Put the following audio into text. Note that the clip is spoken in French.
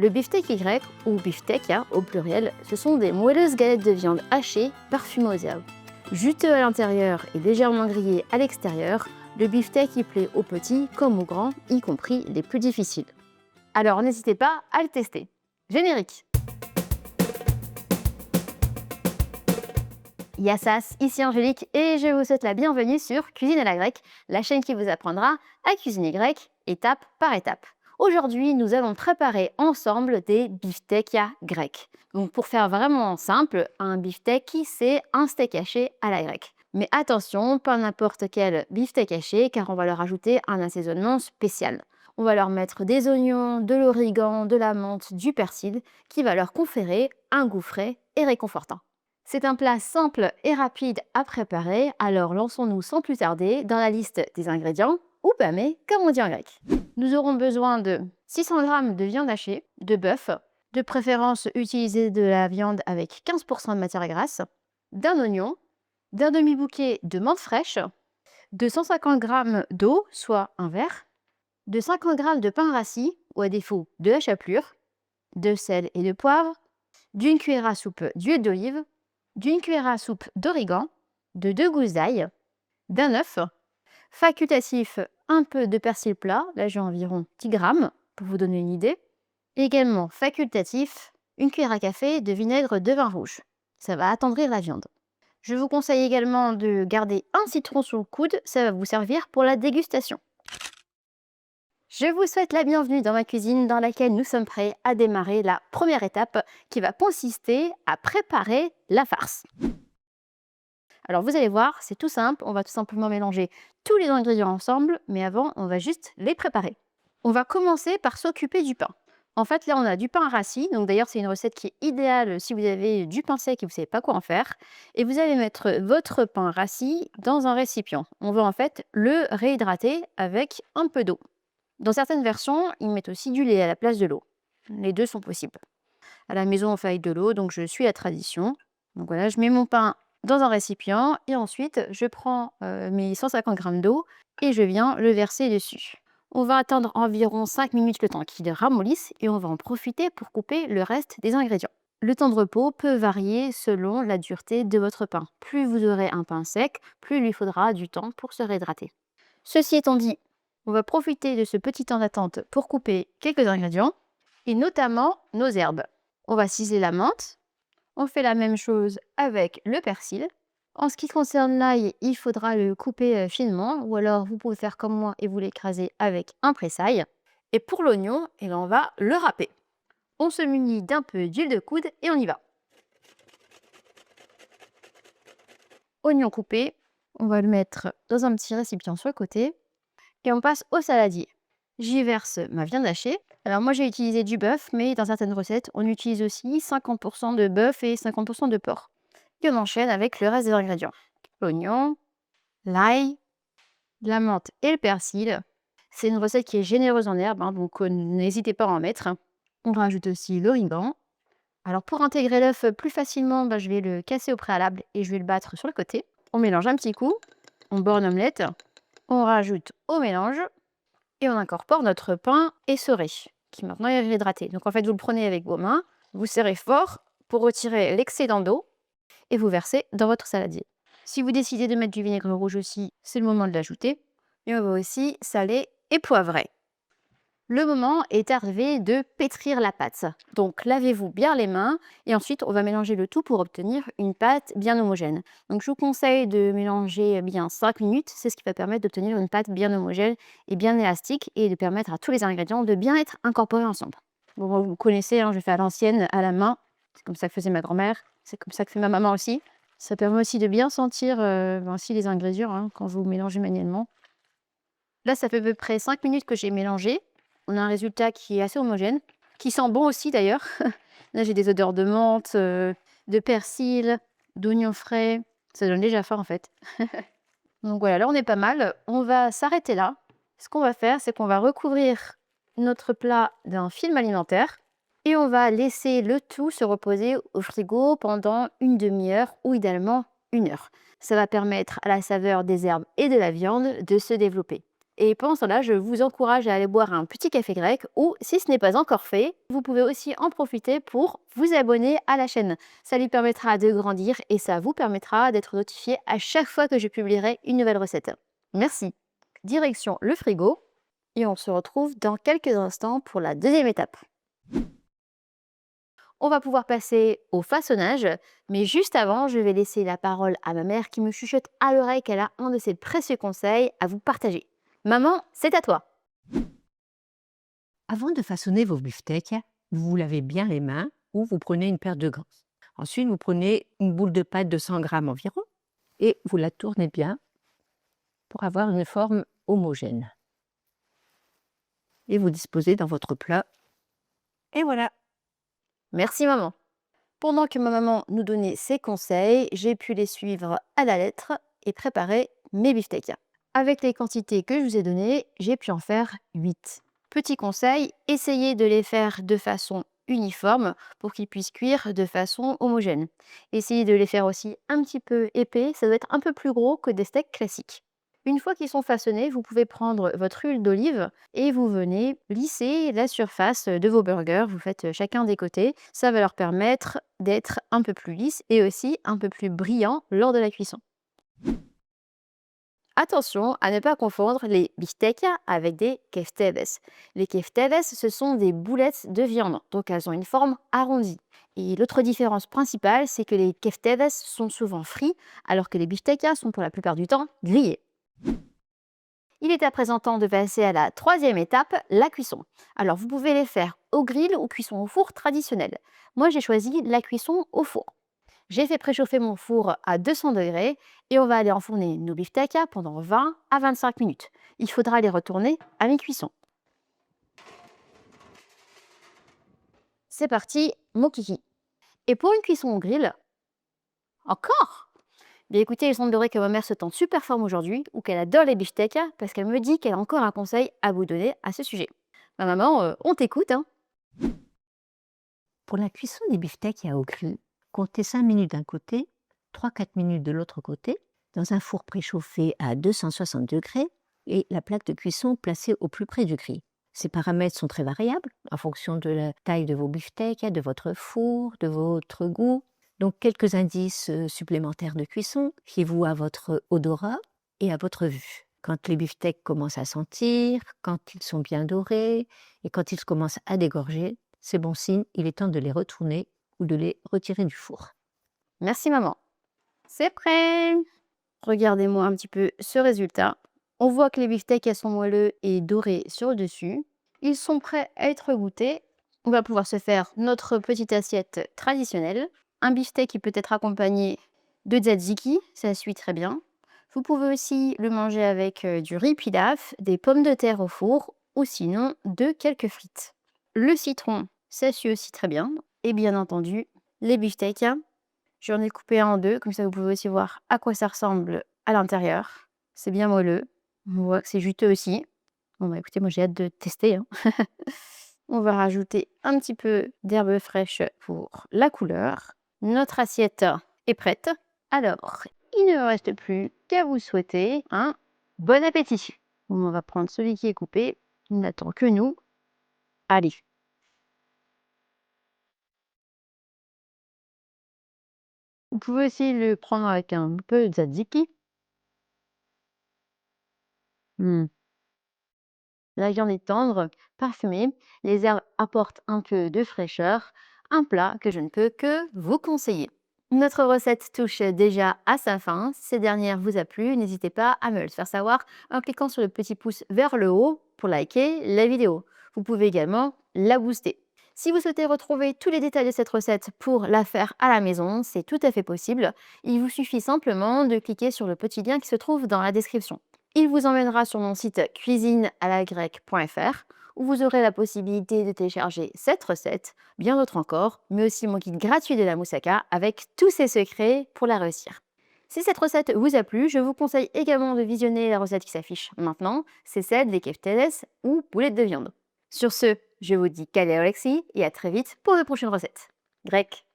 Le beefsteak Y ou beefsteak au pluriel, ce sont des moelleuses galettes de viande hachées parfumées aux herbes. Juteux à l'intérieur et légèrement grillé à l'extérieur, le beefsteak y plaît aux petits comme aux grands, y compris les plus difficiles. Alors n'hésitez pas à le tester. Générique. Yassas, ici Angélique et je vous souhaite la bienvenue sur Cuisine à la grecque, la chaîne qui vous apprendra à cuisiner grec étape par étape. Aujourd'hui, nous allons préparer ensemble des beefsteaks grecs. Donc pour faire vraiment simple, un beefsteak, c'est un steak haché à la grecque. Mais attention, pas n'importe quel beefsteak haché car on va leur ajouter un assaisonnement spécial. On va leur mettre des oignons, de l'origan, de la menthe, du persil qui va leur conférer un goût frais et réconfortant. C'est un plat simple et rapide à préparer, alors lançons-nous sans plus tarder dans la liste des ingrédients, ou pâmé comme on dit en grec. Nous aurons besoin de 600 g de viande hachée, de bœuf, de préférence utiliser de la viande avec 15% de matière grasse, d'un oignon, d'un demi-bouquet de menthe fraîche, de 150 g d'eau, soit un verre, de 50 g de pain rassis, ou à défaut de la chapelure, de sel et de poivre, d'une cuillère à soupe d'huile d'olive, d'une cuillère à soupe d'origan, de 2 gousses d'ail, d'un œuf, facultatif un peu de persil plat, là j'ai environ 10 g pour vous donner une idée, et également facultatif une cuillère à café de vinaigre de vin rouge. Ça va attendrir la viande. Je vous conseille également de garder un citron sur le coude, ça va vous servir pour la dégustation. Je vous souhaite la bienvenue dans ma cuisine dans laquelle nous sommes prêts à démarrer la première étape qui va consister à préparer la farce. Alors vous allez voir, c'est tout simple, on va tout simplement mélanger tous les ingrédients ensemble, mais avant on va juste les préparer. On va commencer par s'occuper du pain. En fait là on a du pain rassis, donc d'ailleurs c'est une recette qui est idéale si vous avez du pain sec et vous ne savez pas quoi en faire. Et vous allez mettre votre pain rassis dans un récipient. On va en fait le réhydrater avec un peu d'eau. Dans certaines versions, ils mettent aussi du lait à la place de l'eau. Les deux sont possibles. À la maison, on fait avec de l'eau, donc je suis la tradition. Donc voilà, je mets mon pain dans un récipient et ensuite, je prends mes 150 g d'eau et je viens le verser dessus. On va attendre environ 5 minutes le temps qu'il ramollisse et on va en profiter pour couper le reste des ingrédients. Le temps de repos peut varier selon la dureté de votre pain. Plus vous aurez un pain sec, plus il lui faudra du temps pour se réhydrater. Ceci étant dit, on va profiter de ce petit temps d'attente pour couper quelques ingrédients, et notamment nos herbes. On va ciseler la menthe, on fait la même chose avec le persil. En ce qui concerne l'ail, il faudra le couper finement, ou alors vous pouvez faire comme moi et vous l'écraser avec un presse-ail. Et pour l'oignon, on va le râper. On se munit d'un peu d'huile de coude et on y va. Oignon coupé, on va le mettre dans un petit récipient sur le côté. Et on passe au saladier. J'y verse ma viande hachée. Alors moi j'ai utilisé du bœuf, mais dans certaines recettes, on utilise aussi 50% de bœuf et 50% de porc. Et on enchaîne avec le reste des ingrédients. L'oignon, l'ail, la menthe et le persil. C'est une recette qui est généreuse en herbes, donc n'hésitez pas à en mettre. On rajoute aussi l'origan. Alors pour intégrer l'œuf plus facilement, je vais le casser au préalable et je vais le battre sur le côté. On mélange un petit coup, on borne omelette. On rajoute au mélange et on incorpore notre pain essoré, qui maintenant est réhydraté. Donc en fait, vous le prenez avec vos mains, vous serrez fort pour retirer l'excédent d'eau et vous versez dans votre saladier. Si vous décidez de mettre du vinaigre rouge aussi, c'est le moment de l'ajouter. Et on va aussi saler et poivrer. Le moment est arrivé de pétrir la pâte. Donc lavez-vous bien les mains et ensuite on va mélanger le tout pour obtenir une pâte bien homogène. Donc je vous conseille de mélanger bien 5 minutes, c'est ce qui va permettre d'obtenir une pâte bien homogène et bien élastique et de permettre à tous les ingrédients de bien être incorporés ensemble. Bon, vous connaissez, je fais à l'ancienne, à la main, c'est comme ça que faisait ma grand-mère, c'est comme ça que fait ma maman aussi. Ça permet aussi de bien sentir aussi les ingrédients quand vous mélangez manuellement. Là ça fait à peu près 5 minutes que j'ai mélangé. On a un résultat qui est assez homogène, qui sent bon aussi d'ailleurs. Là, j'ai des odeurs de menthe, de persil, d'oignons frais. Ça donne déjà faim en fait. Donc voilà, là on est pas mal. On va s'arrêter là. Ce qu'on va faire, c'est qu'on va recouvrir notre plat d'un film alimentaire et on va laisser le tout se reposer au frigo pendant une demi-heure ou idéalement 1 heure. Ça va permettre à la saveur des herbes et de la viande de se développer. Et pendant ce temps-là, je vous encourage à aller boire un petit café grec ou, si ce n'est pas encore fait, vous pouvez aussi en profiter pour vous abonner à la chaîne. Ça lui permettra de grandir et ça vous permettra d'être notifié à chaque fois que je publierai une nouvelle recette. Merci. Direction le frigo et on se retrouve dans quelques instants pour la deuxième étape. On va pouvoir passer au façonnage, mais juste avant, je vais laisser la parole à ma mère qui me chuchote à l'oreille qu'elle a un de ses précieux conseils à vous partager. Maman, c'est à toi. Avant de façonner vos beefsteaks, vous vous lavez bien les mains ou vous prenez une paire de gants. Ensuite, vous prenez une boule de pâte de 100 grammes environ et vous la tournez bien pour avoir une forme homogène. Et vous disposez dans votre plat. Et voilà. Merci maman. Pendant que ma maman nous donnait ses conseils, j'ai pu les suivre à la lettre et préparer mes beefsteaks. Avec les quantités que je vous ai données, j'ai pu en faire 8. Petit conseil, essayez de les faire de façon uniforme pour qu'ils puissent cuire de façon homogène. Essayez de les faire aussi un petit peu épais, ça doit être un peu plus gros que des steaks classiques. Une fois qu'ils sont façonnés, vous pouvez prendre votre huile d'olive et vous venez lisser la surface de vos burgers. Vous faites chacun des côtés. Ça va leur permettre d'être un peu plus lisses et aussi un peu plus brillants lors de la cuisson. Attention à ne pas confondre les beefsteaks avec des keftedes. Les keftedes, ce sont des boulettes de viande, donc elles ont une forme arrondie. Et l'autre différence principale, c'est que les keftedes sont souvent frits, alors que les beefsteaks sont pour la plupart du temps grillés. Il est à présent temps de passer à la troisième étape, la cuisson. Alors vous pouvez les faire au grill ou cuisson au four traditionnelle. Moi j'ai choisi la cuisson au four. J'ai fait préchauffer mon four à 200 degrés et on va aller enfourner nos beefsteaks pendant 20 à 25 minutes. Il faudra les retourner à mi-cuisson. C'est parti, mon kiki. Et pour une cuisson au grill, encore? Bien écoutez, il semblerait que ma mère se tente super forme aujourd'hui ou qu'elle adore les beefsteaks parce qu'elle me dit qu'elle a encore un conseil à vous donner à ce sujet. Ma maman, on t'écoute, hein. Pour la cuisson des beefsteaks au grill, comptez 5 minutes d'un côté, 3-4 minutes de l'autre côté, dans un four préchauffé à 260 degrés et la plaque de cuisson placée au plus près du grill. Ces paramètres sont très variables en fonction de la taille de vos beefsteaks, de votre four, de votre goût. Donc quelques indices supplémentaires de cuisson, fiez-vous à votre odorat et à votre vue. Quand les beefsteaks commencent à sentir, quand ils sont bien dorés et quand ils commencent à dégorger, c'est bon signe, il est temps de les retourner ou de les retirer du four. Merci maman. C'est prêt. Regardez-moi un petit peu ce résultat. On voit que les beefsteaks elles sont moelleux et dorés sur le dessus. Ils sont prêts à être goûtés. On va pouvoir se faire notre petite assiette traditionnelle. Un beefsteak qui peut être accompagné de tzatziki, ça suit très bien. Vous pouvez aussi le manger avec du riz pilaf, des pommes de terre au four ou sinon de quelques frites. Le citron, ça suit aussi très bien. Et bien entendu, les beefsteaks. J'en ai coupé un en deux, comme ça vous pouvez aussi voir à quoi ça ressemble à l'intérieur. C'est bien moelleux. On voit que c'est juteux aussi. Bon bah écoutez, moi j'ai hâte de tester, hein. On va rajouter un petit peu d'herbe fraîche pour la couleur. Notre assiette est prête. Alors, il ne me reste plus qu'à vous souhaiter un bon appétit. Bon, on va prendre celui qui est coupé. Il n'attend que nous. Allez. Vous pouvez aussi le prendre avec un peu de tzatziki. La viande est tendre, parfumée, les herbes apportent un peu de fraîcheur, un plat que je ne peux que vous conseiller. Notre recette touche déjà à sa fin. Si cette dernière vous a plu, n'hésitez pas à me le faire savoir en cliquant sur le petit pouce vers le haut pour liker la vidéo. Vous pouvez également la booster. Si vous souhaitez retrouver tous les détails de cette recette pour la faire à la maison, c'est tout à fait possible. Il vous suffit simplement de cliquer sur le petit lien qui se trouve dans la description. Il vous emmènera sur mon site cuisinealagrecque.fr où vous aurez la possibilité de télécharger cette recette, bien d'autres encore, mais aussi mon guide gratuit de la moussaka avec tous ses secrets pour la réussir. Si cette recette vous a plu, je vous conseille également de visionner la recette qui s'affiche maintenant, c'est celle des keftedes ou boulettes de viande. Sur ce, je vous dis Kalé Alexis et à très vite pour de prochaines recettes. Grecques.